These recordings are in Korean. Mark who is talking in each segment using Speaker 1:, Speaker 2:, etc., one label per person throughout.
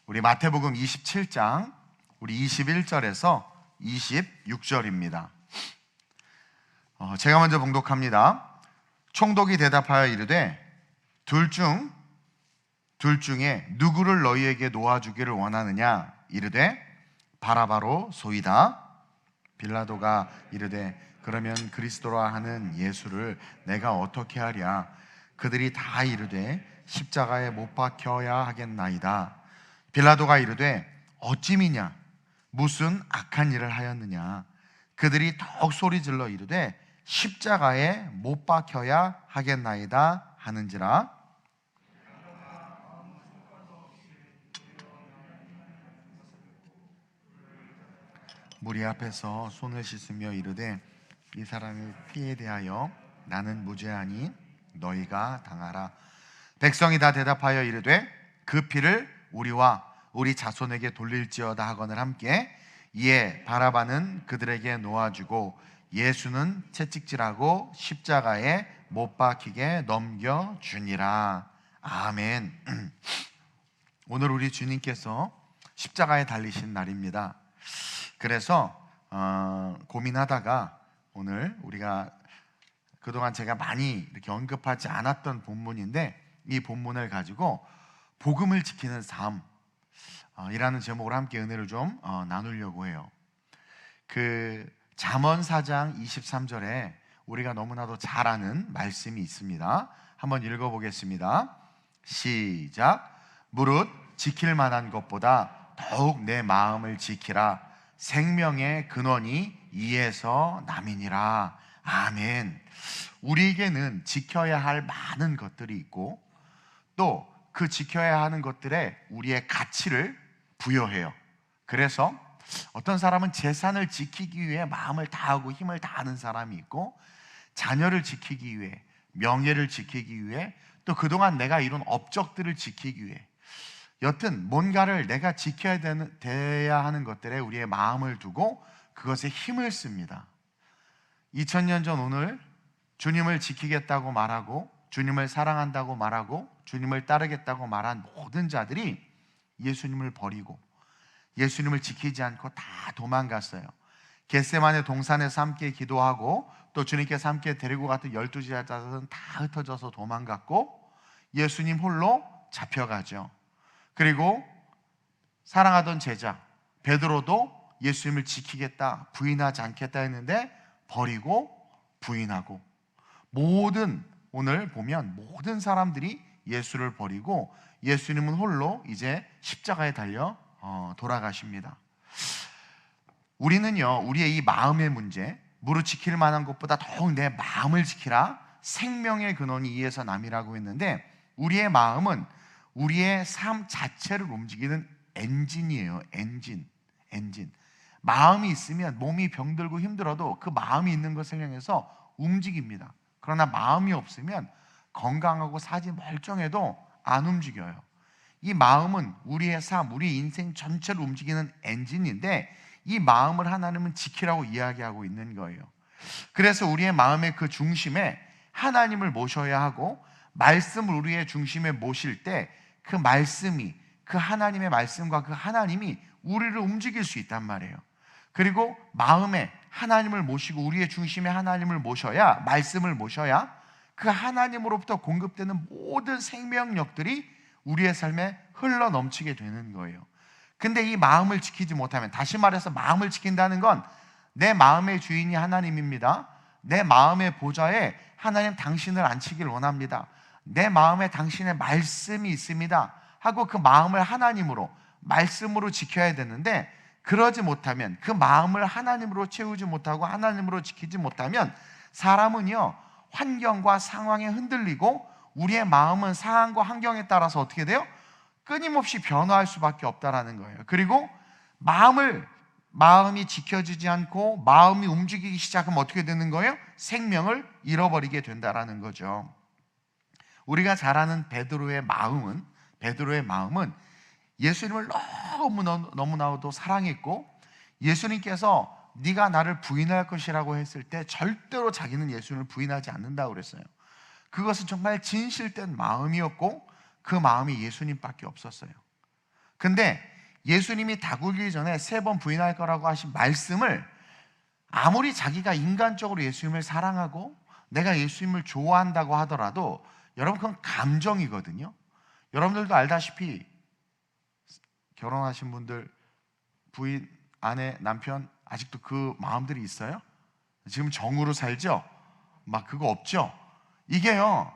Speaker 1: 우리 마태복음 27장 우리 21절에서 26절입니다. 제가 먼저 봉독합니다. 총독이 대답하여 이르되 둘 중에 누구를 너희에게 놓아주기를 원하느냐? 이르되 바라바로 소이다. 빌라도가 이르되 그러면 그리스도라 하는 예수를 내가 어떻게 하랴? 그들이 다 이르되 십자가에 못 박혀야 하겠나이다. 빌라도가 이르되 어찌미냐? 무슨 악한 일을 하였느냐? 그들이 더욱 소리질러 이르되 십자가에 못 박혀야 하겠나이다 하는지라. 무리 앞에서 손을 씻으며 이르되 이 사람의 피에 대하여 나는 무죄하니 너희가 당하라. 백성이 다 대답하여 이르되 그 피를 우리와 우리 자손에게 돌릴지어다 하거늘 함께. 이에 바라바는 그들에게 놓아주고 예수는 채찍질하고 십자가에 못 박히게 넘겨주니라. 아멘. 오늘 우리 주님께서 십자가에 달리신 날입니다. 그래서 고민하다가 오늘 우리가 그동안 제가 많이 이렇게 언급하지 않았던 본문인데, 이 본문을 가지고 복음을 지키는 삶이라는 제목으로 함께 은혜를 좀 나누려고 해요. 그 잠언 4장 23절에 우리가 너무나도 잘 아는 말씀이 있습니다. 한번 읽어보겠습니다. 시작. 무릇 지킬 만한 것보다 더욱 내 마음을 지키라. 생명의 근원이 이에서 남이니라. 아멘. 우리에게는 지켜야 할 많은 것들이 있고 또 그 지켜야 하는 것들에 우리의 가치를 부여해요. 그래서 어떤 사람은 재산을 지키기 위해 마음을 다하고 힘을 다하는 사람이 있고, 자녀를 지키기 위해, 명예를 지키기 위해, 또 그동안 내가 이룬 업적들을 지키기 위해, 여튼 뭔가를 내가 지켜야 돼야 하는 것들에 우리의 마음을 두고 그것에 힘을 씁니다. 2000년 전 오늘 주님을 지키겠다고 말하고 주님을 사랑한다고 말하고 주님을 따르겠다고 말한 모든 자들이 예수님을 버리고 예수님을 지키지 않고 다 도망갔어요. 겟세마네 동산에서 함께 기도하고 또 주님께서 함께 데리고 갔던 12제자들은 다 흩어져서 도망갔고 예수님 홀로 잡혀가죠. 그리고 사랑하던 제자 베드로도 예수님을 지키겠다, 부인하지 않겠다 했는데 버리고 부인하고, 오늘 보면 모든 사람들이 예수를 버리고 예수님은 홀로 이제 십자가에 달려 돌아가십니다. 우리는요, 우리의 이 마음의 문제, 무릇 지킬 만한 것보다 더욱 내 마음을 지키라. 생명의 근원이 이에서 남이라고 했는데, 우리의 마음은 우리의 삶 자체를 움직이는 엔진이에요. 엔진. 마음이 있으면 몸이 병들고 힘들어도 그 마음이 있는 것을 향해서 움직입니다. 그러나 마음이 없으면 건강하고 사지 멀쩡해도 안 움직여요. 이 마음은 우리의 삶, 우리 인생 전체를 움직이는 엔진인데, 이 마음을 하나님은 지키라고 이야기하고 있는 거예요. 그래서 우리의 마음의 그 중심에 하나님을 모셔야 하고, 말씀을 우리의 중심에 모실 때 그 말씀이, 그 하나님의 말씀과 그 하나님이 우리를 움직일 수 있단 말이에요. 그리고 마음에 하나님을 모시고 우리의 중심에 하나님을 모셔야, 말씀을 모셔야 그 하나님으로부터 공급되는 모든 생명력들이 우리의 삶에 흘러 넘치게 되는 거예요. 근데 이 마음을 지키지 못하면, 다시 말해서 마음을 지킨다는 건 내 마음의 주인이 하나님입니다. 내 마음의 보좌에 하나님 당신을 앉히길 원합니다. 내 마음에 당신의 말씀이 있습니다 하고 그 마음을 하나님으로, 말씀으로 지켜야 되는데, 그러지 못하면, 그 마음을 하나님으로 채우지 못하고 하나님으로 지키지 못하면 사람은요, 환경과 상황에 흔들리고 우리의 마음은 상황과 환경에 따라서 어떻게 돼요? 끊임없이 변화할 수밖에 없다라는 거예요. 그리고 마음이 지켜지지 않고 마음이 움직이기 시작하면 어떻게 되는 거예요? 생명을 잃어버리게 된다라는 거죠. 우리가 잘 아는 베드로의 마음은 예수님을 너무나도 사랑했고, 예수님께서 네가 나를 부인할 것이라고 했을 때 절대로 자기는 예수님을 부인하지 않는다고 그랬어요. 그것은 정말 진실된 마음이었고 그 마음이 예수님밖에 없었어요. 근데 예수님이 다 굴기 전에 3번 부인할 거라고 하신 말씀을 아무리 자기가 인간적으로 예수님을 사랑하고 내가 예수님을 좋아한다고 하더라도 여러분 그건 감정이거든요. 여러분들도 알다시피 결혼하신 분들 부인, 아내, 남편 아직도 그 마음들이 있어요? 지금 정으로 살죠? 막 그거 없죠? 이게요,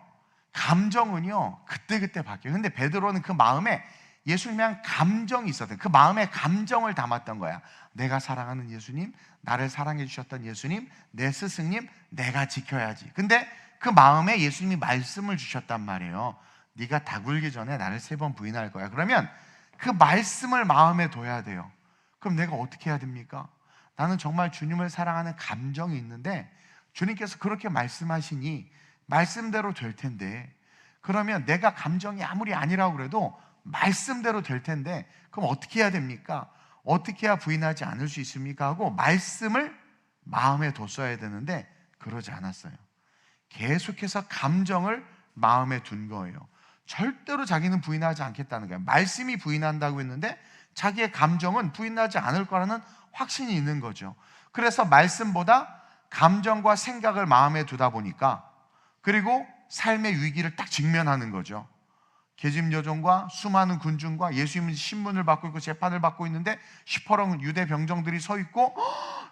Speaker 1: 감정은요 그때그때 바뀌어요. 근데 베드로는 그 마음에 예수님에 대한 감정이 있었던, 그 마음에 감정을 담았던 거야. 내가 사랑하는 예수님, 나를 사랑해 주셨던 예수님, 내 스승님, 내가 지켜야지. 근데 그 마음에 예수님이 말씀을 주셨단 말이에요. 네가 다 굴기 전에 나를 3번 부인할 거야. 그러면 그 말씀을 마음에 둬야 돼요. 그럼 내가 어떻게 해야 됩니까? 나는 정말 주님을 사랑하는 감정이 있는데 주님께서 그렇게 말씀하시니 말씀대로 될 텐데, 그러면 내가 감정이 아무리 아니라고 그래도 말씀대로 될 텐데 그럼 어떻게 해야 됩니까? 어떻게 해야 부인하지 않을 수 있습니까? 하고 말씀을 마음에 뒀어야 되는데 그러지 않았어요. 계속해서 감정을 마음에 둔 거예요. 절대로 자기는 부인하지 않겠다는 거예요. 말씀이 부인한다고 했는데 자기의 감정은 부인하지 않을 거라는 확신이 있는 거죠. 그래서 말씀보다 감정과 생각을 마음에 두다 보니까, 그리고 삶의 위기를 딱 직면하는 거죠. 계집여종과 수많은 군중과 예수님이 신문을 받고 있고 재판을 받고 있는데 시퍼런 유대 병정들이 서 있고,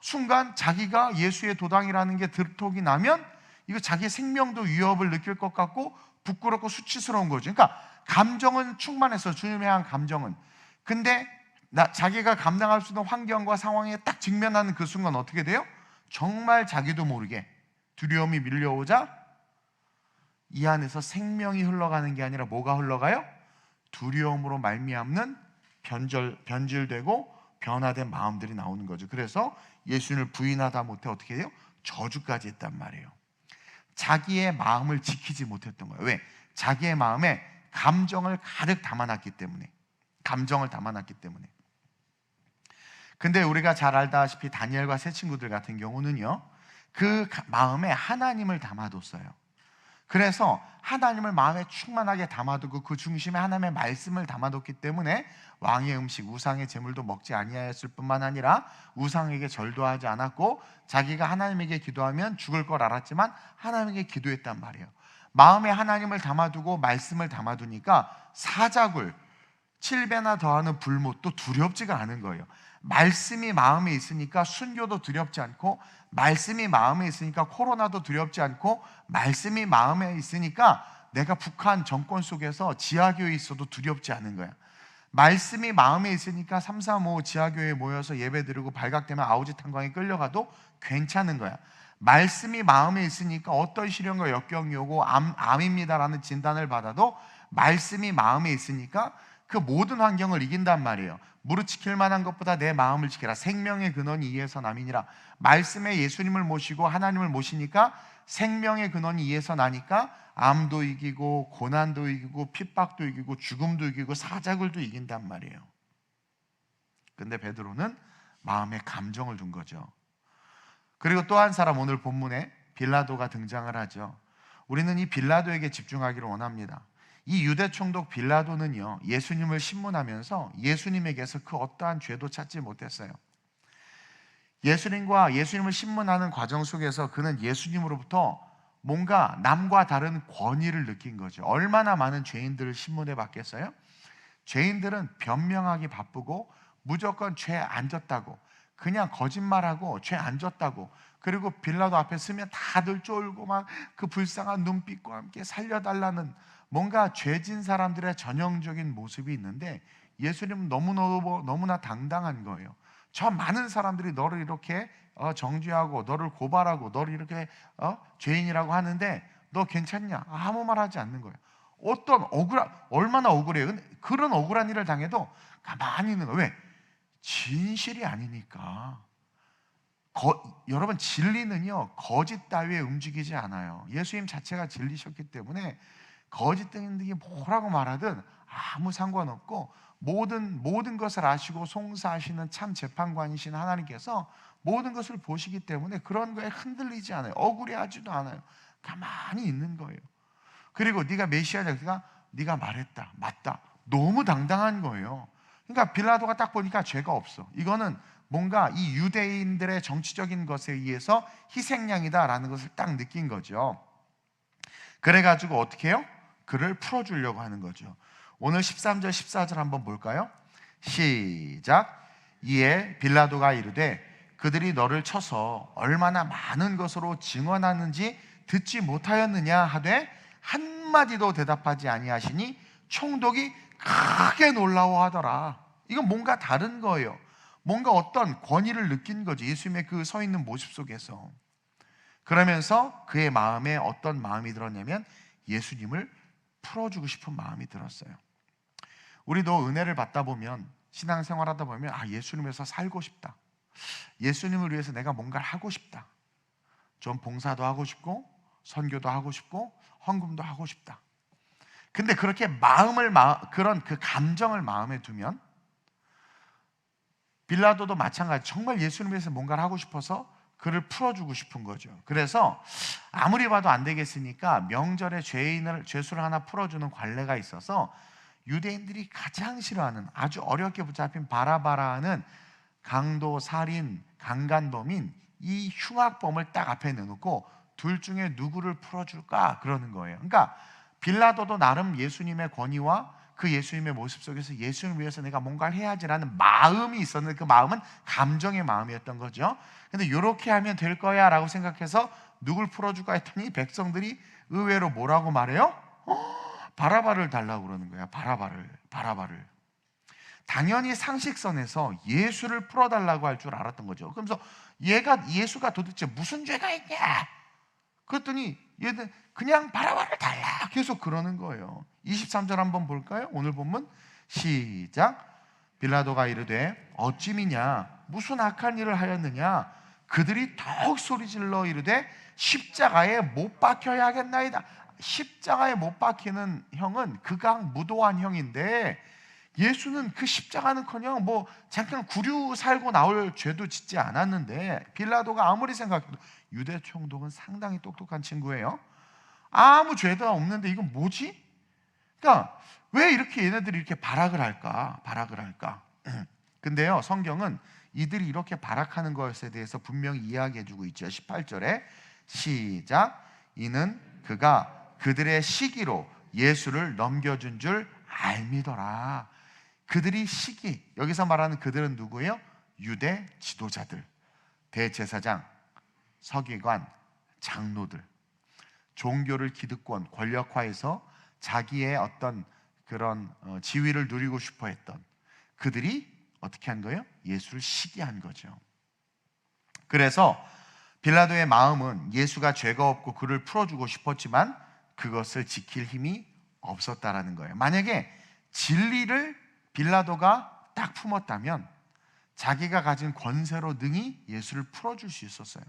Speaker 1: 순간 자기가 예수의 도당이라는 게 들통이 나면 이거 자기의 생명도 위협을 느낄 것 같고 부끄럽고 수치스러운 거죠. 그러니까 감정은 충만했어, 주님에 대한 감정은. 근데 자기가 감당할 수 있는 환경과 상황에 딱 직면하는 그 순간 어떻게 돼요? 정말 자기도 모르게 두려움이 밀려오자 이 안에서 생명이 흘러가는 게 아니라 뭐가 흘러가요? 두려움으로 말미암는 변질되고 변화된 마음들이 나오는 거죠. 그래서 예수님을 부인하다 못해 어떻게 해요? 저주까지 했단 말이에요. 자기의 마음을 지키지 못했던 거예요. 왜? 자기의 마음에 감정을 가득 담아놨기 때문에. 감정을 담아놨기 때문에. 근데 우리가 잘 알다시피 다니엘과 세 친구들 같은 경우는요, 그 마음에 하나님을 담아뒀어요. 그래서 하나님을 마음에 충만하게 담아두고 그 중심에 하나님의 말씀을 담아뒀기 때문에 왕의 음식, 우상의 제물도 먹지 아니하였을 뿐만 아니라 우상에게 절도 하지 않았고, 자기가 하나님에게 기도하면 죽을 걸 알았지만 하나님에게 기도했단 말이에요. 마음에 하나님을 담아두고 말씀을 담아두니까 사자굴 7배나 더하는 불못도 두렵지가 않은 거예요. 말씀이 마음에 있으니까 순교도 두렵지 않고, 말씀이 마음에 있으니까 코로나도 두렵지 않고, 말씀이 마음에 있으니까 내가 북한 정권 속에서 지하교회에 있어도 두렵지 않은 거야. 말씀이 마음에 있으니까 335 지하교회에 모여서 예배드리고 발각되면 아우지 탄광에 끌려가도 괜찮은 거야. 말씀이 마음에 있으니까 어떤 시련과 역경이 오고 암입니다라는 진단을 받아도 말씀이 마음에 있으니까 그 모든 환경을 이긴단 말이에요. 무릇 지킬 만한 것보다 내 마음을 지키라. 생명의 근원이 이에서 남이니라. 말씀에 예수님을 모시고 하나님을 모시니까 생명의 근원이 이에서 나니까 암도 이기고 고난도 이기고 핍박도 이기고 죽음도 이기고 사자굴도 이긴단 말이에요. 근데 베드로는 마음에 감정을 둔 거죠. 그리고 또 한 사람, 오늘 본문에 빌라도가 등장을 하죠. 우리는 이 빌라도에게 집중하기를 원합니다. 이 유대 총독 빌라도는요, 예수님을 신문하면서 예수님에게서 그 어떠한 죄도 찾지 못했어요. 예수님을 신문하는 과정 속에서 그는 예수님으로부터 뭔가 남과 다른 권위를 느낀 거죠. 얼마나 많은 죄인들을 신문해 봤겠어요? 죄인들은 변명하기 바쁘고 무조건 죄 안 졌다고, 그냥 거짓말하고 죄 안 졌다고, 그리고 빌라도 앞에 서면 다들 쫄고 막 그 불쌍한 눈빛과 함께 살려달라는 뭔가 죄진 사람들의 전형적인 모습이 있는데, 예수님은 너무나 당당한 거예요. 저 많은 사람들이 너를 이렇게 정죄하고 너를 고발하고 너를 이렇게 죄인이라고 하는데 너 괜찮냐? 아무 말 하지 않는 거예요. 얼마나 억울해요. 근데 그런 억울한 일을 당해도 가만히 있는 거예요. 왜? 진실이 아니니까. 여러분, 진리는요 거짓 따위에 움직이지 않아요. 예수님 자체가 진리셨기 때문에 거짓 등이 뭐라고 말하든 아무 상관없고, 모든 것을 아시고 송사하시는 참 재판관이신 하나님께서 모든 것을 보시기 때문에 그런 거에 흔들리지 않아요. 억울해하지도 않아요. 가만히 있는 거예요. 그리고 네가 메시아다, 네가 말했다, 맞다, 너무 당당한 거예요. 그러니까 빌라도가 딱 보니까 죄가 없어. 이거는 뭔가 이 유대인들의 정치적인 것에 의해서 희생양이다라는 것을 딱 느낀 거죠. 그래가지고 어떻게 해요? 그를 풀어주려고 하는 거죠. 오늘 13절 14절 한번 볼까요? 시작. 이에 빌라도가 이르되 그들이 너를 쳐서 얼마나 많은 것으로 증언하는지 듣지 못하였느냐 하되 한마디도 대답하지 아니하시니 총독이 크게 놀라워하더라. 이건 뭔가 다른 거예요. 뭔가 어떤 권위를 느낀 거죠. 예수님의 그 서 있는 모습 속에서. 그러면서 그의 마음에 어떤 마음이 들었냐면 예수님을 풀어주고 싶은 마음이 들었어요. 우리도 은혜를 받다 보면, 신앙생활하다 보면, 예수님에서 살고 싶다, 예수님을 위해서 내가 뭔가를 하고 싶다, 좀 봉사도 하고 싶고 선교도 하고 싶고 헌금도 하고 싶다. 근데 그렇게 그런 그 감정을 마음에 두면 빌라도도 마찬가지, 정말 예수님을 위해서 뭔가를 하고 싶어서 그를 풀어주고 싶은 거죠. 그래서 아무리 봐도 안 되겠으니까 명절에 죄수를 하나 풀어주는 관례가 있어서 유대인들이 가장 싫어하는, 아주 어렵게 붙잡힌 바라바라는 강도, 살인, 강간범인 이 흉악범을 딱 앞에 내놓고 둘 중에 누구를 풀어줄까 그러는 거예요. 그러니까 빌라도도 나름 예수님의 권위와 그 예수님의 모습 속에서 예수님을 위해서 내가 뭔가를 해야지라는 마음이 있었는데, 그 마음은 감정의 마음이었던 거죠. 근데 이렇게 하면 될 거야 라고 생각해서 누굴 풀어줄까 했더니 백성들이 의외로 뭐라고 말해요? 바라바를 달라고 그러는 거야. 바라바를. 당연히 상식선에서 예수를 풀어달라고 할 줄 알았던 거죠. 그러면서 예수가 도대체 무슨 죄가 있냐? 그랬더니 얘들 그냥 바라바를 달라 계속 그러는 거예요. 23절 한번 볼까요? 오늘 본문 시작. 빌라도가 이르되 어찌미냐, 무슨 악한 일을 하였느냐? 그들이 더욱 소리질러 이르되 십자가에 못 박혀야 하겠나이다. 십자가에 못 박히는 형은 극악무도한 형인데, 예수는 그 십자가는커녕 잠깐 구류 살고 나올 죄도 짓지 않았는데, 빌라도가 아무리 생각해도, 유대 총독은 상당히 똑똑한 친구예요. 아무 죄도 없는데 이건 뭐지? 그러니까 왜 이렇게 얘네들이 이렇게 발악을 할까? 근데요, 성경은 이들이 이렇게 발악하는 것에 대해서 분명히 이야기해주고 있죠. 18절에 시작. 이는 그가 그들의 시기로 예수를 넘겨준 줄 알미더라. 그들이 시기, 여기서 말하는 그들은 누구예요? 유대 지도자들, 대제사장, 서기관, 장로들, 종교를 기득권, 권력화해서 자기의 어떤 그런 지위를 누리고 싶어 했던 그들이 어떻게 한 거예요? 예수를 시기한 거죠. 그래서 빌라도의 마음은 예수가 죄가 없고 그를 풀어주고 싶었지만 그것을 지킬 힘이 없었다라는 거예요. 만약에 진리를 빌라도가 딱 품었다면 자기가 가진 권세로 능히 예수를 풀어줄 수 있었어요.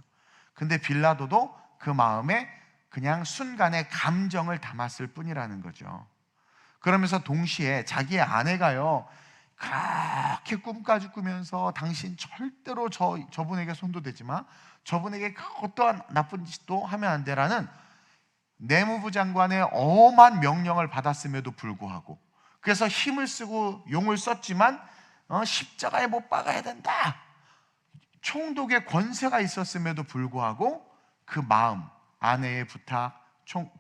Speaker 1: 근데 빌라도도 그 마음에 그냥 순간의 감정을 담았을 뿐이라는 거죠. 그러면서 동시에 자기의 아내가요, 그렇게 꿈까지 꾸면서 당신 절대로 저분에게 손도 대지 마, 저분에게 어떠한 나쁜 짓도 하면 안 돼라는 내무부 장관의 엄한 명령을 받았음에도 불구하고, 그래서 힘을 쓰고 용을 썼지만 십자가에 못 박아야 된다, 총독의 권세가 있었음에도 불구하고 그 마음, 아내의 부탁,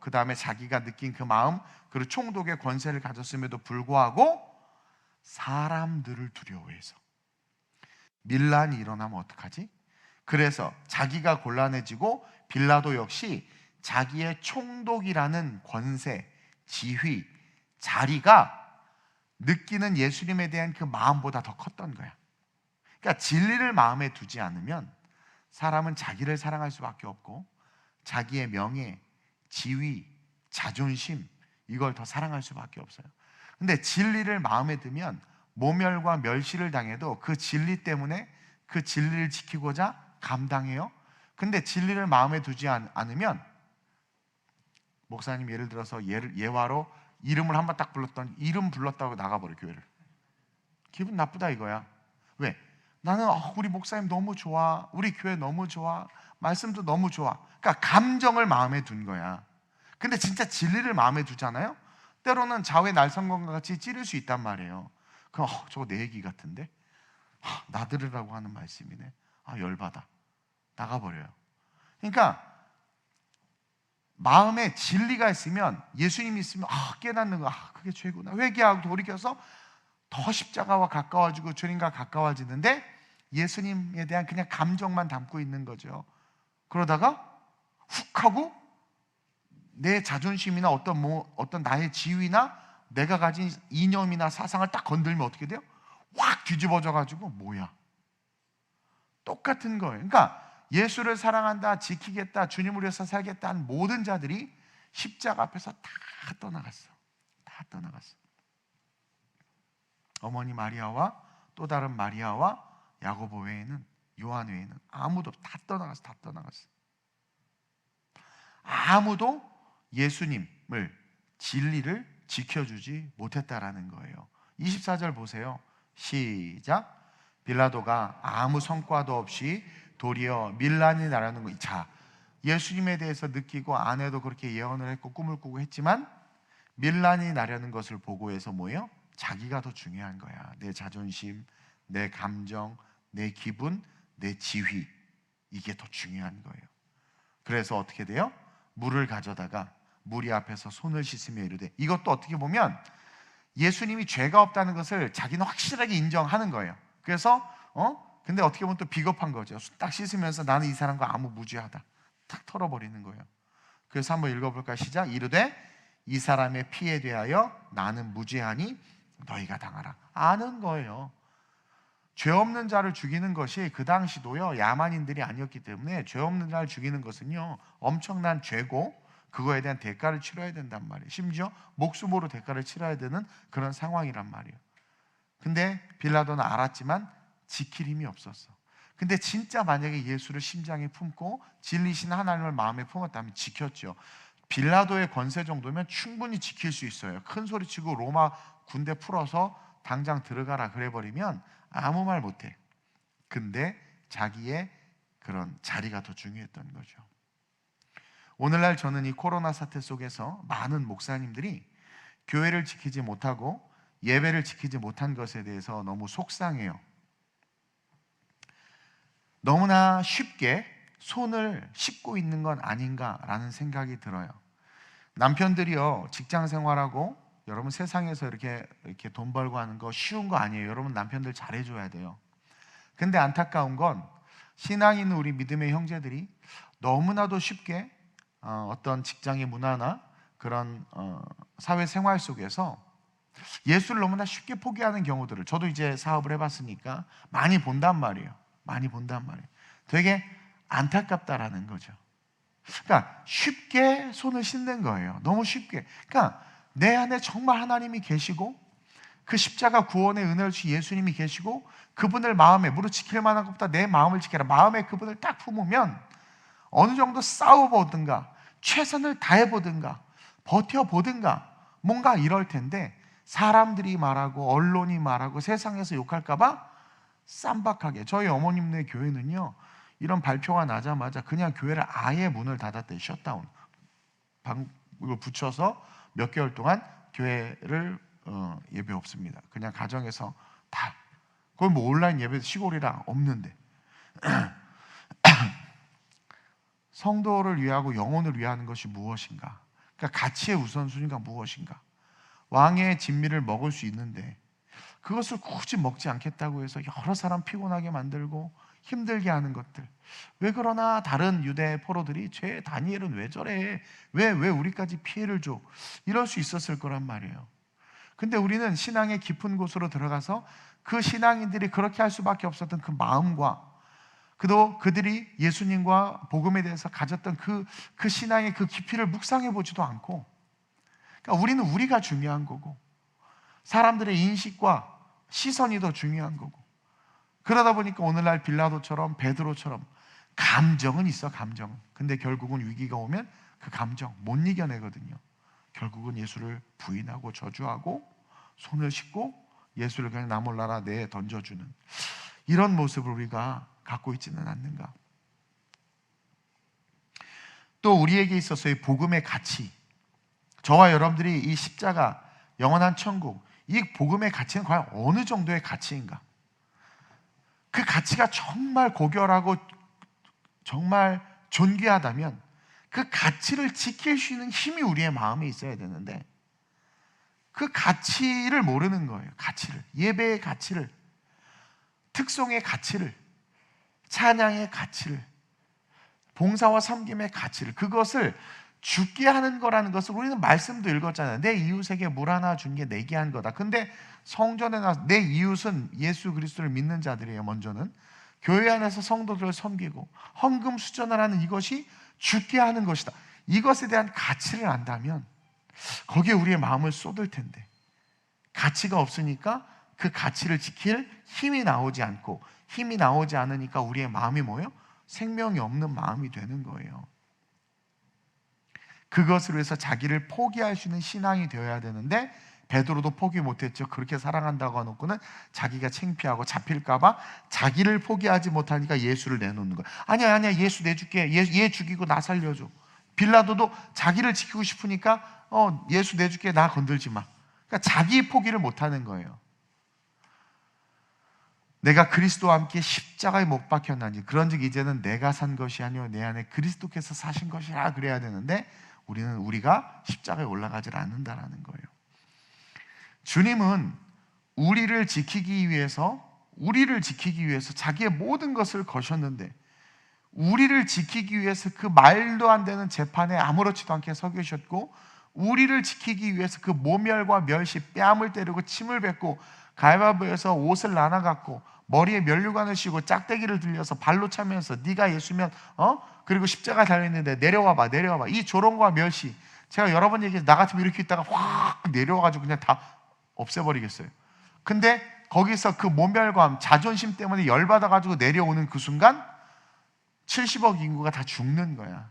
Speaker 1: 그 다음에 자기가 느낀 그 마음, 그리고 총독의 권세를 가졌음에도 불구하고 사람들을 두려워해서, 밀란이 일어나면 어떡하지? 그래서 자기가 곤란해지고 빌라도 역시 자기의 총독이라는 권세, 지휘, 자리가 느끼는 예수님에 대한 그 마음보다 더 컸던 거야. 그러니까 진리를 마음에 두지 않으면 사람은 자기를 사랑할 수밖에 없고 자기의 명예, 지위, 자존심, 이걸 더 사랑할 수밖에 없어요. 근데 진리를 마음에 두면 모멸과 멸시를 당해도 그 진리 때문에 그 진리를 지키고자 감당해요. 근데 진리를 마음에 두지 않으면, 목사님 예를 들어서 예화로 이름을 한번 딱 불렀더니 이름 불렀다고 나가버려, 교회를. 기분 나쁘다 이거야. 왜? 나는 우리 목사님 너무 좋아, 우리 교회 너무 좋아, 말씀도 너무 좋아. 그러니까 감정을 마음에 둔 거야. 근데 진짜 진리를 마음에 두잖아요. 때로는 좌회 날선검과 같이 찌를 수 있단 말이에요. 저거 내 얘기 같은데? 나들으라고 하는 말씀이네. 열받아. 나가버려요. 그러니까 마음에 진리가 있으면, 예수님이 있으면 깨닫는 거, 그게 죄구나. 회개하고 돌이켜서 더 십자가와 가까워지고 주님과 가까워지는데, 예수님에 대한 그냥 감정만 담고 있는 거죠. 그러다가 훅 하고 내 자존심이나 어떤 나의 지위나 내가 가진 이념이나 사상을 딱 건들면 어떻게 돼요? 확 뒤집어져 가지고 뭐야? 똑같은 거예요. 그러니까 예수를 사랑한다, 지키겠다, 주님을 위해서 살겠다는 모든 자들이 십자가 앞에서 다 떠나갔어. 다 떠나갔어. 어머니 마리아와 또 다른 마리아와 야고보 외에는, 요한 외에는 아무도 다 떠나갔어. 다 떠나갔어. 아무도 예수님을, 진리를 지켜주지 못했다라는 거예요. 24절 보세요. 시작. 빌라도가 아무 성과도 없이 도리어 밀란이 나라는 거. 자, 예수님에 대해서 느끼고 아내도 그렇게 예언을 했고 꿈을 꾸고 했지만 밀란이 나려는 것을 보고해서 뭐예요? 자기가 더 중요한 거야. 내 자존심, 내 감정, 내 기분, 내 지위, 이게 더 중요한 거예요. 그래서 어떻게 돼요? 물을 가져다가 무리 앞에서 손을 씻으며 이르되, 이것도 어떻게 보면 예수님이 죄가 없다는 것을 자기는 확실하게 인정하는 거예요. 그래서 근데 어떻게 보면 또 비겁한 거죠. 딱 씻으면서 나는 이 사람과 아무 무죄하다, 탁 털어버리는 거예요. 그래서 한번 읽어볼까요? 시작. 이르되 이 사람의 피에 대하여 나는 무죄하니 너희가 당하라. 아는 거예요. 죄 없는 자를 죽이는 것이 그 당시도요, 야만인들이 아니었기 때문에 죄 없는 자를 죽이는 것은요 엄청난 죄고, 그거에 대한 대가를 치러야 된단 말이에요. 심지어 목숨으로 대가를 치러야 되는 그런 상황이란 말이에요. 근데 빌라도는 알았지만 지킬 힘이 없었어. 근데 진짜 만약에 예수를 심장에 품고 진리신 하나님을 마음에 품었다면 지켰죠. 빌라도의 권세 정도면 충분히 지킬 수 있어요. 큰 소리치고 로마 군대 풀어서 당장 들어가라 그래버리면 아무 말 못해. 근데 자기의 그런 자리가 더 중요했던 거죠. 오늘날 저는 이 코로나 사태 속에서 많은 목사님들이 교회를 지키지 못하고 예배를 지키지 못한 것에 대해서 너무 속상해요. 너무나 쉽게 손을 씻고 있는 건 아닌가라는 생각이 들어요. 남편들이요, 직장 생활하고 여러분 세상에서 이렇게 돈 벌고 하는 거 쉬운 거 아니에요. 여러분 남편들 잘해줘야 돼요. 근데 안타까운 건 신앙 있는 우리 믿음의 형제들이 너무나도 쉽게 어떤 직장의 문화나 그런 사회생활 속에서 예수를 너무나 쉽게 포기하는 경우들을 저도 이제 사업을 해봤으니까 많이 본단 말이에요. 많이 본단 말이에요. 되게 안타깝다라는 거죠. 그러니까 쉽게 손을 씻는 거예요. 너무 쉽게. 그러니까 내 안에 정말 하나님이 계시고 그 십자가 구원의 은혜를 주신 예수님이 계시고 그분을 마음에 무릇 지킬 만한 것보다 내 마음을 지켜라. 마음에 그분을 딱 품으면 어느 정도 싸워보든가 최선을 다해보든가 버텨보든가 뭔가 이럴 텐데, 사람들이 말하고 언론이 말하고 세상에서 욕할까봐 쌈박하게. 저희 어머님네 교회는요, 이런 발표가 나자마자 그냥 교회를 아예 문을 닫았대요. 셧다운. 방을 붙여서 몇 개월 동안 교회를 예배 없습니다. 그냥 가정에서 다. 거기 뭐 온라인 예배 시골이라 없는데. 성도를 위하고 영혼을 위하는 것이 무엇인가? 그러니까 가치의 우선순위가 무엇인가? 왕의 진미를 먹을 수 있는데 그것을 굳이 먹지 않겠다고 해서 여러 사람 피곤하게 만들고 힘들게 하는 것들. 왜 그러나 다른 유대 포로들이 쟤 다니엘은 왜 저래? 왜 우리까지 피해를 줘? 이럴 수 있었을 거란 말이에요. 근데 우리는 신앙의 깊은 곳으로 들어가서 그 신앙인들이 그렇게 할 수밖에 없었던 그 마음과 그도 그들이 예수님과 복음에 대해서 가졌던 그 신앙의 그 깊이를 묵상해 보지도 않고, 그러니까 우리는 우리가 중요한 거고 사람들의 인식과 시선이 더 중요한 거고, 그러다 보니까 오늘날 빌라도처럼 베드로처럼 감정은 있어, 감정은. 근데 결국은 위기가 오면 그 감정 못 이겨내거든요. 결국은 예수를 부인하고 저주하고 손을 씻고 예수를 그냥 나 몰라라 내에 던져주는 이런 모습을 우리가 갖고 있지는 않는가. 또 우리에게 있어서의 복음의 가치, 저와 여러분들이 이 십자가 영원한 천국, 이 복음의 가치는 과연 어느 정도의 가치인가? 그 가치가 정말 고결하고 정말 존귀하다면 그 가치를 지킬 수 있는 힘이 우리의 마음에 있어야 되는데, 그 가치를 모르는 거예요. 가치를, 예배의 가치를, 특송의 가치를, 찬양의 가치를, 봉사와 섬김의 가치를, 그것을 죽게 하는 거라는 것을 우리는 말씀도 읽었잖아요. 내 이웃에게 물 하나 준 게 내게 한 거다. 근데 성전에 나와서 내 이웃은 예수 그리스도를 믿는 자들이에요. 먼저는 교회 안에서 성도들을 섬기고 헌금 수전을 하는 이것이 죽게 하는 것이다. 이것에 대한 가치를 안다면 거기에 우리의 마음을 쏟을 텐데, 가치가 없으니까 그 가치를 지킬 힘이 나오지 않고, 힘이 나오지 않으니까 우리의 마음이 뭐예요? 생명이 없는 마음이 되는 거예요. 그것으로 해서 자기를 포기할 수 있는 신앙이 되어야 되는데, 베드로도 포기 못했죠. 그렇게 사랑한다고 해놓고는 자기가 창피하고 잡힐까봐 자기를 포기하지 못하니까 예수를 내놓는 거예요. 아니야 예수 내줄게. 얘 죽이고 나 살려줘. 빌라도도 자기를 지키고 싶으니까 예수 내줄게, 나 건들지 마. 그러니까 자기 포기를 못하는 거예요. 내가 그리스도와 함께 십자가에 못 박혔나니 그런즉 이제는 내가 산 것이 아니요 내 안에 그리스도께서 사신 것이라 그래야 되는데, 우리가 십자가에 올라가질 않는다라는 거예요. 주님은 우리를 지키기 위해서 자기의 모든 것을 거셨는데, 우리를 지키기 위해서 그 말도 안 되는 재판에 아무렇지도 않게 서 계셨고, 우리를 지키기 위해서 그 모멸과 멸시, 뺨을 때리고 침을 뱉고 가위바위보에서 옷을 나눠 갖고 머리에 면류관을 씌우고 짝대기를 들려서 발로 차면서 네가 예수면 그리고 십자가 달려있는데 내려와봐 이 조롱과 멸시, 제가 여러 번 얘기해서 나 같으면 이렇게 있다가 확 내려와가지고 그냥 다 없애버리겠어요. 근데 거기서 그 모멸감, 자존심 때문에 열받아가지고 내려오는 그 순간 70억 인구가 다 죽는 거야.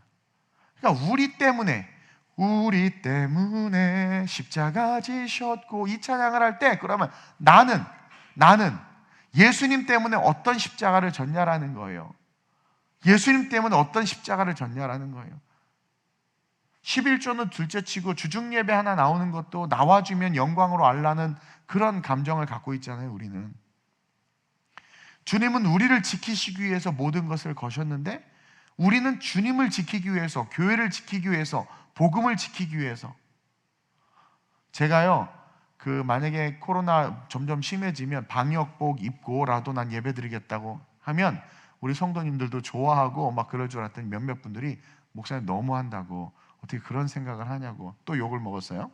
Speaker 1: 그러니까 우리 때문에 십자가 지셨고 이 찬양을 할 때, 그러면 나는 예수님 때문에 어떤 십자가를 졌냐라는 거예요. 예수님 때문에 어떤 십자가를 졌냐라는 거예요. 11조는 둘째치고 주중 예배 하나 나오는 것도 나와주면 영광으로 알라는 그런 감정을 갖고 있잖아요. 우리는 주님은 우리를 지키시기 위해서 모든 것을 거셨는데, 우리는 주님을 지키기 위해서, 교회를 지키기 위해서, 복음을 지키기 위해서. 제가요, 만약에 코로나 점점 심해지면 방역복 입고라도 난 예배 드리겠다고 하면 우리 성도님들도 좋아하고 막 그럴 줄 알았더니 몇몇 분들이 목사님 너무한다고, 어떻게 그런 생각을 하냐고 또 욕을 먹었어요.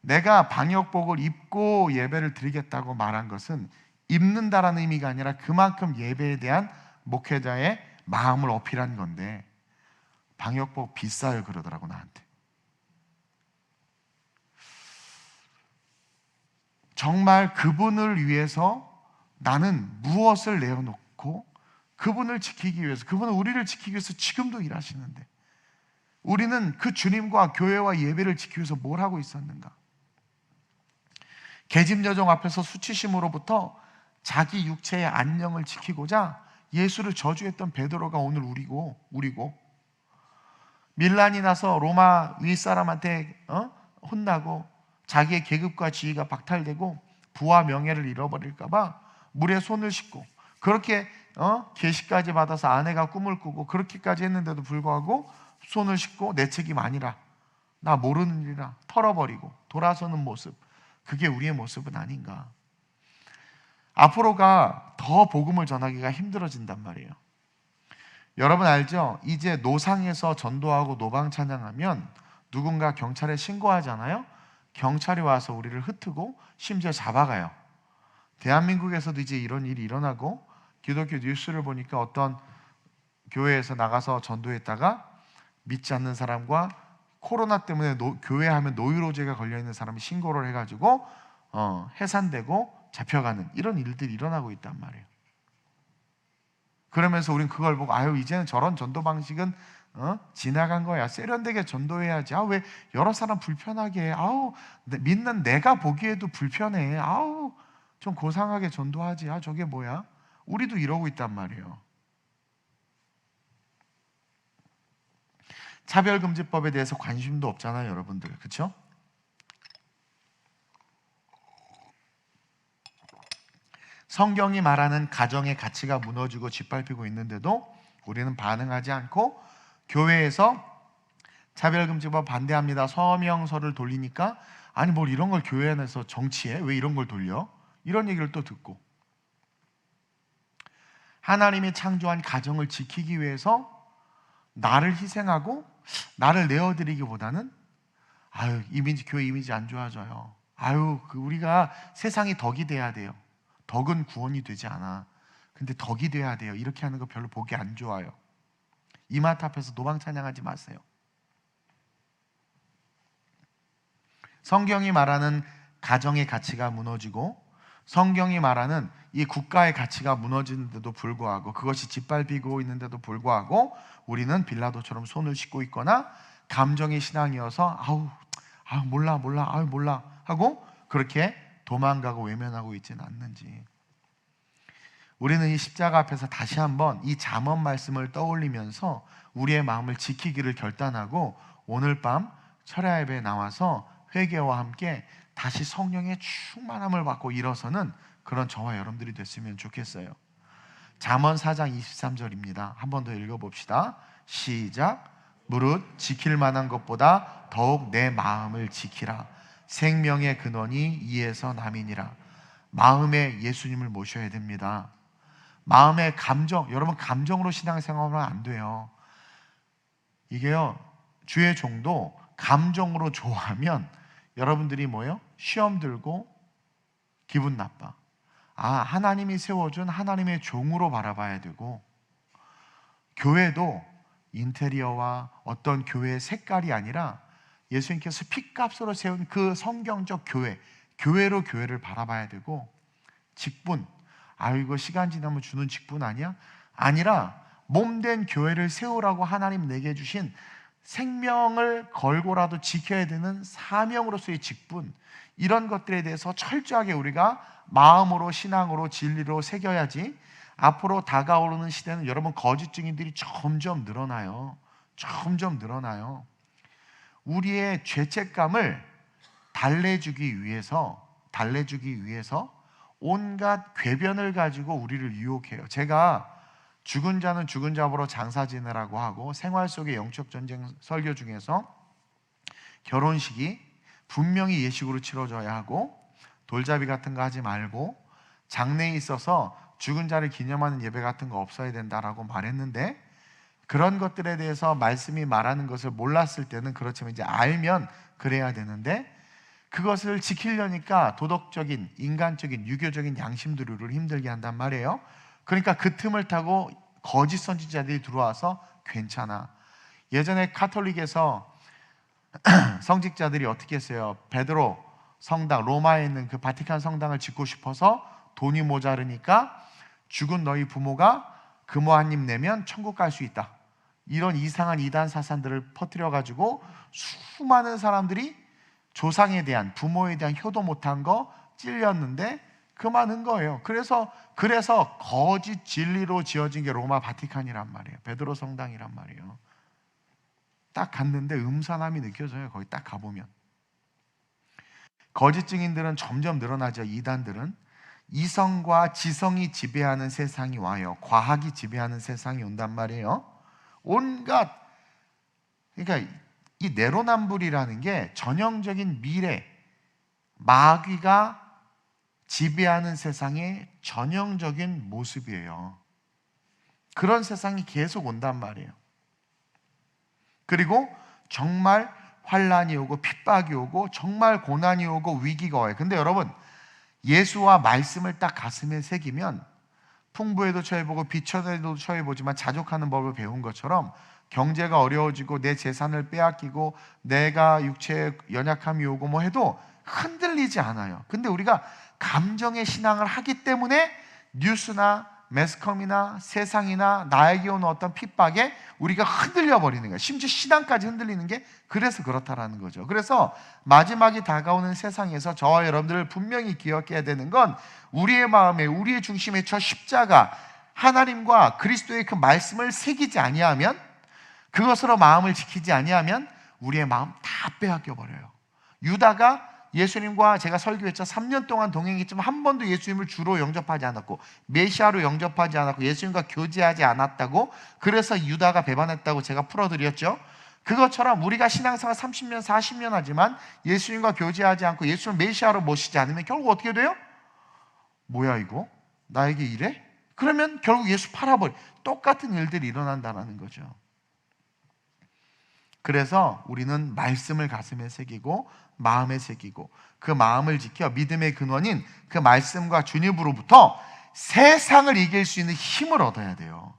Speaker 1: 내가 방역복을 입고 예배를 드리겠다고 말한 것은 입는다라는 의미가 아니라 그만큼 예배에 대한 목회자의 마음을 어필한 건데, 방역복 비싸요 그러더라고 나한테. 정말 그분을 위해서 나는 무엇을 내어놓고 그분을 지키기 위해서, 그분은 우리를 지키기 위해서 지금도 일하시는데, 우리는 그 주님과 교회와 예배를 지키기 위해서 뭘 하고 있었는가? 계집여종 앞에서 수치심으로부터 자기 육체의 안녕을 지키고자 예수를 저주했던 베드로가 오늘 우리고, 밀란이 나서 로마 윗사람한테 혼나고 자기의 계급과 지위가 박탈되고 부와 명예를 잃어버릴까봐 물에 손을 씻고, 그렇게 계시까지 받아서 아내가 꿈을 꾸고 그렇게까지 했는데도 불구하고 손을 씻고 내 책임 아니라, 나 모르는 일이라 털어버리고 돌아서는 모습, 그게 우리의 모습은 아닌가? 앞으로가 더 복음을 전하기가 힘들어진단 말이에요. 여러분 알죠? 이제 노상에서 전도하고 노방 찬양하면 누군가 경찰에 신고하잖아요. 경찰이 와서 우리를 흩트고 심지어 잡아가요. 대한민국에서도 이제 이런 일이 일어나고, 기독교 뉴스를 보니까 어떤 교회에서 나가서 전도했다가 믿지 않는 사람과 코로나 때문에 교회하면 노이로제가 걸려있는 사람이 신고를 해가지고 해산되고 잡혀가는 이런 일들이 일어나고 있단 말이에요. 그러면서 우린 그걸 보고 이제는 저런 전도 방식은 지나간 거야. 세련되게 전도해야지. 왜 여러 사람 불편하게 해. 믿는 내가 보기에도 불편해. 좀 고상하게 전도하지. 저게 뭐야? 우리도 이러고 있단 말이에요. 차별금지법에 대해서 관심도 없잖아요, 여러분들. 그렇죠? 성경이 말하는 가정의 가치가 무너지고 짓밟히고 있는데도 우리는 반응하지 않고 교회에서 차별금지법 반대합니다 서명서를 돌리니까 아니 뭘 이런 걸 교회 안에서 정치해? 왜 이런 걸 돌려? 이런 얘기를 또 듣고, 하나님이 창조한 가정을 지키기 위해서 나를 희생하고 나를 내어드리기보다는 교회 이미지 안 좋아져요. 우리가 세상이 덕이 돼야 돼요. 덕은 구원이 되지 않아. 근데 덕이 돼야 돼요. 이렇게 하는 거 별로 보기 안 좋아요. 이마트 앞에서 노방 찬양하지 마세요. 성경이 말하는 가정의 가치가 무너지고 성경이 말하는 이 국가의 가치가 무너지는데도 불구하고, 그것이 짓밟히고 있는데도 불구하고 우리는 빌라도처럼 손을 씻고 있거나 감정의 신앙이어서 몰라 하고 그렇게 도망가고 외면하고 있지는 않는지. 우리는 이 십자가 앞에서 다시 한번 이 잠언 말씀을 떠올리면서 우리의 마음을 지키기를 결단하고 오늘 밤 철야 예배에 나와서 회개와 함께 다시 성령의 충만함을 받고 일어서는 그런 저와 여러분들이 됐으면 좋겠어요. 잠언 4장 23절입니다. 한 번 더 읽어봅시다. 시작. 무릇 지킬 만한 것보다 더욱 내 마음을 지키라. 생명의 근원이 이에서 남이니라. 마음에 예수님을 모셔야 됩니다. 마음의 감정, 여러분 감정으로 신앙생활하면 안 돼요. 이게요, 주의 종도 감정으로 좋아하면 여러분들이 뭐예요? 시험 들고 기분 나빠. 하나님이 세워준 하나님의 종으로 바라봐야 되고, 교회도 인테리어와 어떤 교회의 색깔이 아니라 예수님께서 핏값으로 세운 그 성경적 교회로 교회를 바라봐야 되고, 직분, 이거 시간 지나면 주는 직분 아니라 몸된 교회를 세우라고 하나님 내게 주신 생명을 걸고라도 지켜야 되는 사명으로서의 직분, 이런 것들에 대해서 철저하게 우리가 마음으로 신앙으로 진리로 새겨야지. 앞으로 다가오는 시대는 여러분 거짓 증인들이 점점 늘어나요. 우리의 죄책감을 달래주기 위해서 온갖 궤변을 가지고 우리를 유혹해요. 제가 죽은 자는 죽은 자보러 장사 지내라고 하고 생활 속의 영적 전쟁 설교 중에서 결혼식이 분명히 예식으로 치러져야 하고 돌잡이 같은 거 하지 말고 장례에 있어서 죽은 자를 기념하는 예배 같은 거 없어야 된다라고 말했는데, 그런 것들에 대해서 말씀이 말하는 것을 몰랐을 때는 그렇지만 이제 알면 그래야 되는데, 그것을 지키려니까 도덕적인, 인간적인, 유교적인 양심들을 힘들게 한단 말이에요. 그러니까 그 틈을 타고 거짓 선지자들이 들어와서 괜찮아. 예전에 카톨릭에서 성직자들이 어떻게 했어요? 베드로 성당, 로마에 있는 그 바티칸 성당을 짓고 싶어서 돈이 모자르니까 죽은 너희 부모가 금호 한 입 내면 천국 갈 수 있다, 이런 이상한 이단 사상들을 퍼뜨려가지고 수많은 사람들이 조상에 대한, 부모에 대한 효도 못한 거 찔렸는데 그만한 거예요. 그래서 거짓 진리로 지어진 게 로마 바티칸이란 말이에요. 베드로 성당이란 말이에요. 딱 갔는데 음산함이 느껴져요. 거기 딱 가보면. 거짓 증인들은 점점 늘어나죠. 이단들은. 이성과 지성이 지배하는 세상이 와요. 과학이 지배하는 세상이 온단 말이에요. 온갖, 그러니까 이 내로남불이라는 게 전형적인 미래, 마귀가 지배하는 세상의 전형적인 모습이에요. 그런 세상이 계속 온단 말이에요. 그리고 정말 환란이 오고 핍박이 오고 정말 고난이 오고 위기가 와요. 근데 여러분, 예수와 말씀을 딱 가슴에 새기면 풍부에도 처해보고 비천에도 처해보지만 자족하는 법을 배운 것처럼 경제가 어려워지고 내 재산을 빼앗기고 내가 육체에 연약함이 오고 뭐 해도 흔들리지 않아요. 근데 우리가 감정의 신앙을 하기 때문에 뉴스나 매스컴이나 세상이나 나에게 오는 어떤 핍박에 우리가 흔들려 버리는 거예요. 심지어 신앙까지 흔들리는 게 그래서 그렇다라는 거죠. 그래서 마지막이 다가오는 세상에서 저와 여러분들을 분명히 기억해야 되는 건 우리의 마음에, 우리의 중심에 저 십자가, 하나님과 그리스도의 그 말씀을 새기지 아니하면, 그것으로 마음을 지키지 아니하면 우리의 마음 다 빼앗겨 버려요. 유다가 예수님과 제가 설교했죠. 3년 동안 동행했지만 한 번도 예수님을 주로 영접하지 않았고 메시아로 영접하지 않았고 예수님과 교제하지 않았다고, 그래서 유다가 배반했다고 제가 풀어드렸죠. 그것처럼 우리가 신앙생활 30년 40년 하지만 예수님과 교제하지 않고 예수를 메시아로 모시지 않으면 결국 어떻게 돼요? 뭐야 이거? 나에게 이래? 그러면 결국 예수 팔아버려. 똑같은 일들이 일어난다는 거죠. 그래서 우리는 말씀을 가슴에 새기고 마음에 새기고 그 마음을 지켜 믿음의 근원인 그 말씀과 주님으로부터 세상을 이길 수 있는 힘을 얻어야 돼요.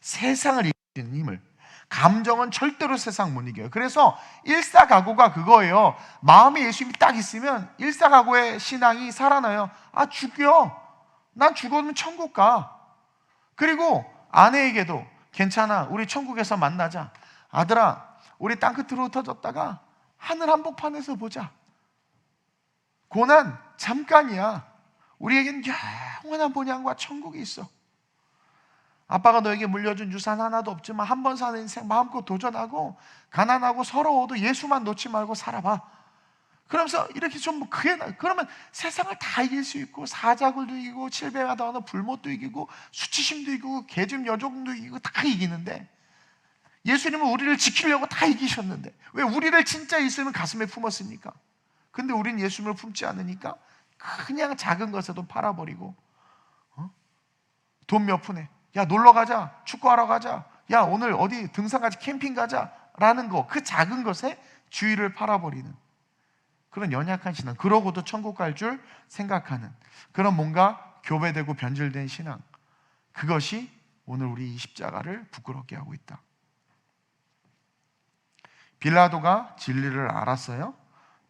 Speaker 1: 세상을 이길 수 있는 힘을. 감정은 절대로 세상 못 이겨요. 그래서 일사각오가 그거예요. 마음에 예수님이 딱 있으면 일사각오의 신앙이 살아나요. 아, 죽여. 난 죽으면 천국 가. 그리고 아내에게도 괜찮아, 우리 천국에서 만나자. 아들아, 우리 땅끝으로 흩어졌다가 하늘 한복판에서 보자. 고난 잠깐이야. 우리에겐 영원한 본향과 천국이 있어. 아빠가 너에게 물려준 유산 하나도 없지만 한 번 사는 인생 마음껏 도전하고 가난하고 서러워도 예수만 놓지 말고 살아봐. 그러면서 이렇게 좀 그러면 세상을 다 이길 수 있고 사자굴도 이기고 칠배마다 어느 불못도 이기고 수치심도 이기고 계집 여종도 이기고 다 이기는데, 예수님은 우리를 지키려고 다 이기셨는데 왜 우리를 진짜 예수님을 가슴에 품었습니까? 근데 우린 예수님을 품지 않으니까 그냥 작은 것에도 팔아버리고, 돈 몇 푼에 야 놀러 가자, 축구하러 가자, 야 오늘 어디 등산 가자, 캠핑 가자 라는 거, 그 작은 것에 주의를 팔아버리는 그런 연약한 신앙, 그러고도 천국 갈 줄 생각하는 그런 뭔가 교배되고 변질된 신앙, 그것이 오늘 우리 이 십자가를 부끄럽게 하고 있다. 빌라도가 진리를 알았어요.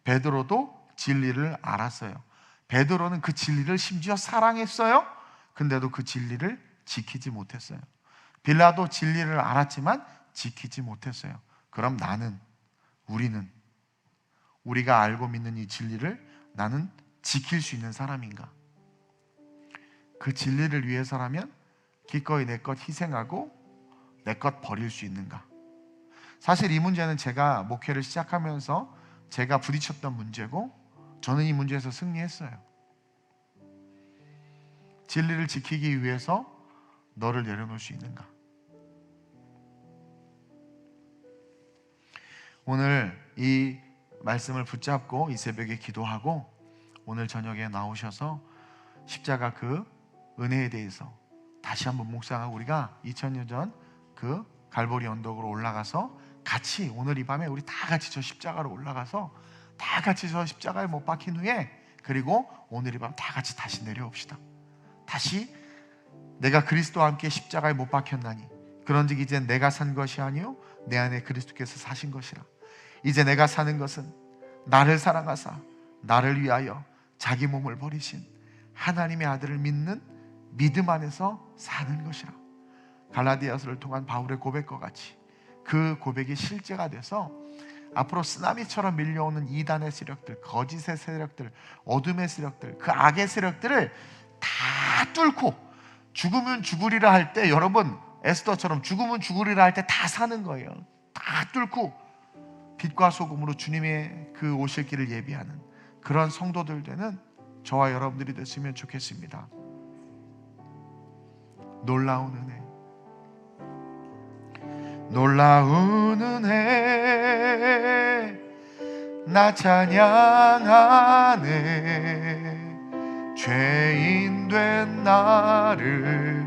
Speaker 1: 베드로도 진리를 알았어요. 베드로는 그 진리를 심지어 사랑했어요. 근데도 그 진리를 지키지 못했어요. 빌라도 진리를 알았지만 지키지 못했어요. 그럼 나는, 우리가 알고 믿는 이 진리를 나는 지킬 수 있는 사람인가? 그 진리를 위해서라면 기꺼이 내 것 희생하고 내 것 버릴 수 있는가? 사실 이 문제는 제가 목회를 시작하면서 제가 부딪혔던 문제고, 저는 이 문제에서 승리했어요. 진리를 지키기 위해서 너를 내려놓을 수 있는가? 오늘 이 말씀을 붙잡고 이 새벽에 기도하고 오늘 저녁에 나오셔서 십자가 그 은혜에 대해서 다시 한번 묵상하고, 우리가 2000년 전 그 갈보리 언덕으로 올라가서 같이 오늘 이 밤에 우리 다 같이 저 십자가로 올라가서 다 같이 저 십자가에 못 박힌 후에, 그리고 오늘 이 밤 다 같이 다시 내려옵시다. 다시 내가 그리스도와 함께 십자가에 못 박혔나니 그런즉 이제 내가 산 것이 아니요 내 안에 그리스도께서 사신 것이라. 이제 내가 사는 것은 나를 사랑하사 나를 위하여 자기 몸을 버리신 하나님의 아들을 믿는 믿음 안에서 사는 것이라. 갈라디아서를 통한 바울의 고백과 같이 그 고백이 실제가 돼서 앞으로 쓰나미처럼 밀려오는 이단의 세력들, 거짓의 세력들, 어둠의 세력들, 그 악의 세력들을 다 뚫고, 죽으면 죽으리라 할 때, 여러분 에스더처럼 죽으면 죽으리라 할 때 다 사는 거예요. 다 뚫고 빛과 소금으로 주님의 그 오실 길을 예비하는 그런 성도들 되는 저와 여러분들이 됐으면 좋겠습니다. 놀라운 은혜, 놀라운 은혜 나 찬양하네. 죄인 된 나를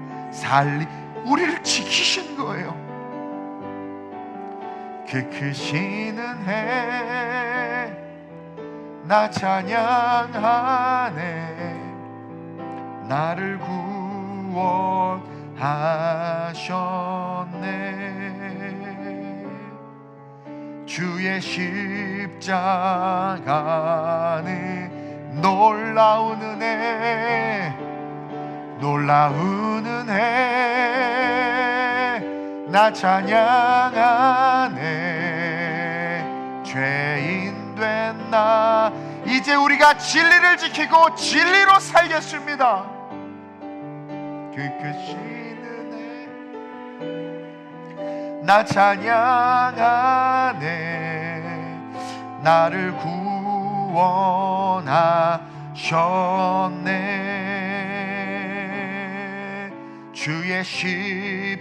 Speaker 1: 우리를 지키신 거예요. 그 크신 은혜 나 찬양하네. 나를 구원하셨네. 주의 십자가는 놀라운 은혜, 놀라운 은혜 나 찬양하네. 죄인 된 나 이제 우리가 진리를 지키고 진리로 살겠습니다. 그 크신 은혜 나 찬양하네. 나를 구원하셨네. 원하셨네. 주의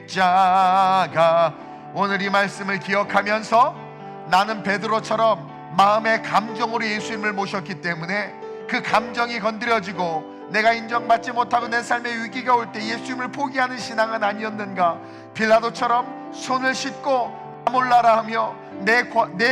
Speaker 1: 십자가. 오늘 이 말씀을 기억하면서 나는 베드로처럼 마음의 감정으로 예수님을 모셨기 때문에 그 감정이 건드려지고 내가 인정받지 못하고 내 삶의 위기가 올 때 예수님을 포기하는 신앙은 아니었는가. 빌라도처럼 손을 씻고 나 몰라라 하며 내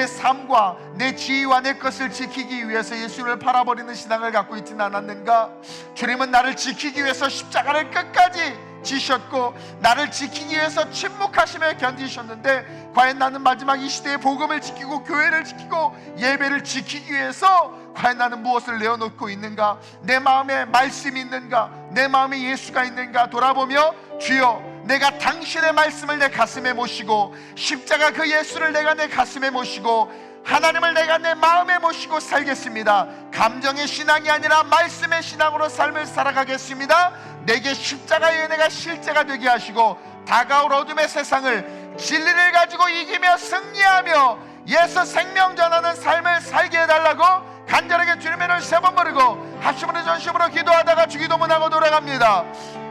Speaker 1: 삶과 내 지위와 내 것을 지키기 위해서 예수님을 팔아버리는 신앙을 갖고 있지는 않았는가. 주님은 나를 지키기 위해서 십자가를 끝까지 지셨고 나를 지키기 위해서 침묵하시며 견디셨는데, 과연 나는 마지막 이 시대의 복음을 지키고 교회를 지키고 예배를 지키기 위해서 과연 나는 무엇을 내어놓고 있는가? 내 마음에 말씀이 있는가? 내 마음에 예수가 있는가? 돌아보며 주여, 내가 당신의 말씀을 내 가슴에 모시고 십자가 그 예수를 내가 내 가슴에 모시고 하나님을 내가 내 마음에 모시고 살겠습니다. 감정의 신앙이 아니라 말씀의 신앙으로 삶을 살아가겠습니다. 내게 십자가의 은혜가 실제가 되게 하시고 다가올 어둠의 세상을 진리를 가지고 이기며 승리하며 예수 생명 전하는 삶을 살게 해달라고 간절하게 주님의 이름을 세 번 부르고 합심으로 전심으로 기도하다가 주기도문하고 돌아갑니다.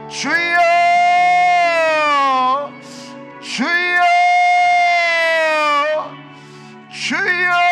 Speaker 1: 주여, 주여, 주여.